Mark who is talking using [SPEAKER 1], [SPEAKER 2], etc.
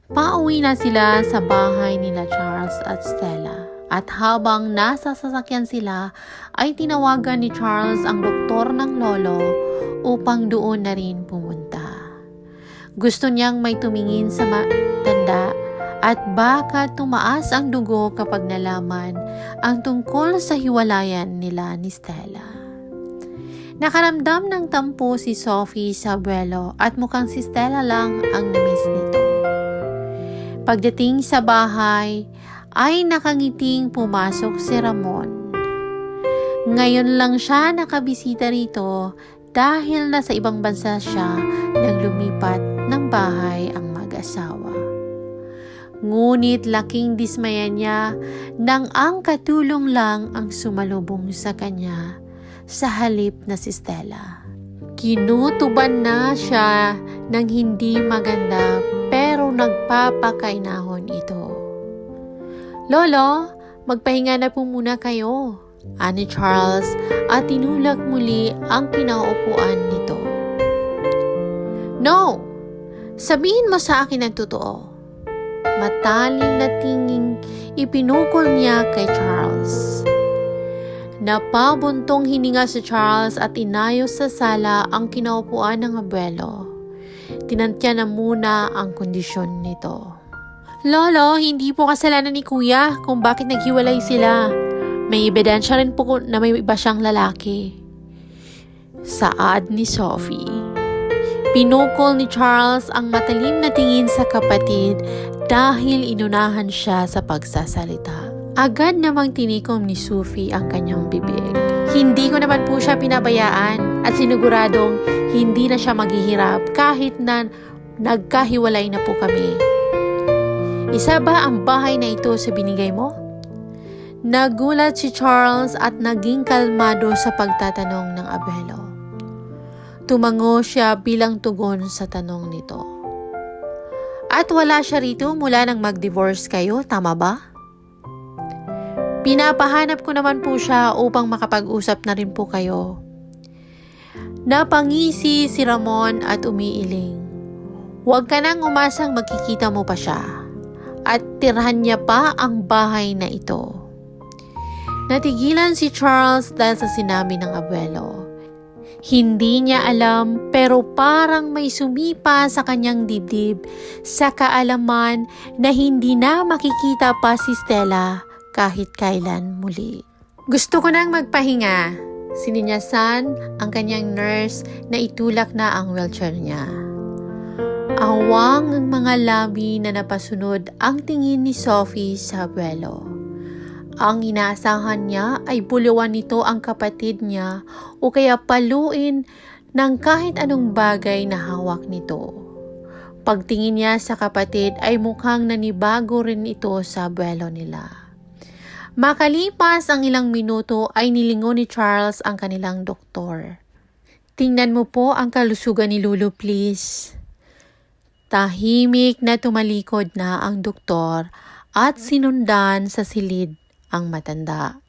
[SPEAKER 1] Pauwi na sila sa bahay nila Charles at Stella. At habang nasa sasakyan sila, ay tinawagan ni Charles ang doktor ng lolo upang doon na rin pumunta. Gusto niyang may tumingin sa matanda at baka tumaas ang dugo kapag nalaman ang tungkol sa hiwalayan nila ni Stella. Nakaramdam ng tampo si Sophie sa abuelo at mukhang si Stella lang ang namiss nito. Pagdating sa bahay, ay nakangiting pumasok si Ramon. Ngayon lang siya nakabisita rito dahil nasa ibang bansa siya nang lumipat ng bahay ang mag-asawa. Ngunit laking dismaya niya nang ang katulong lang ang sumalubong sa kanya sa halip na si Stella. Kinutuban na siya ng hindi maganda pero nagpapakainahon ito. "Lolo, magpahinga na po muna kayo," ani Charles at tinulak muli ang kinauupuan nito. "No! Sabihin mo sa akin ang totoo." Matalim na tinging ipinukol niya kay Charles. Napabuntong hininga si Charles at inayos sa sala ang kinaupuan ng abuelo. Tinantya na muna ang kondisyon nito. "Lolo, hindi po kasalanan ni Kuya kung bakit naghiwalay sila. May ebidensya rin po na may iba siyang lalaki." Saad ni Sophie. Pinukol ni Charles ang matalim na tingin sa kapatid dahil inunahan siya sa pagsasalita. Agad namang tinikom ni Sophie ang kanyang bibig. "Hindi ko naman po siya pinabayaan at siniguradong hindi na siya maghihirap kahit na nagkahiwalay na po kami. Isa ba ang bahay na ito sa binigay mo?" Nagulat si Charles at naging kalmado sa pagtatanong ng abuelo. Tumango siya bilang tugon sa tanong nito. "At wala siya rito mula nang mag-divorce kayo, tama ba?" "Pinapahanap ko naman po siya upang makapag-usap na rin po kayo." Napangisi si Ramon at umiiling. "Huwag ka nang umasang makikita mo pa siya. At tirhan niya pa ang bahay na ito." Natigilan si Charles dahil sa sinabi ng abuelo. Hindi niya alam pero parang may sumipa sa kanyang dibdib sa kaalaman na hindi na makikita pa si Stella kahit kailan muli. "Gusto ko nang magpahinga." Sininyasan ang kanyang nurse na itulak na ang wheelchair niya. Awang ang mga labi na napasunod ang tingin ni Sophie sa abuelo. Ang inaasahan niya ay buluwan nito ang kapatid niya o kaya paluin ng kahit anong bagay na hawak nito. Pagtingin niya sa kapatid ay mukhang nanibago rin ito sa abuelo nila. Makalipas ang ilang minuto ay nilingon ni Charles ang kanilang doktor. "Tingnan mo po ang kalusugan ni Lulu, please." Tahimik na tumalikod na ang doktor at sinundan sa silid ang matanda.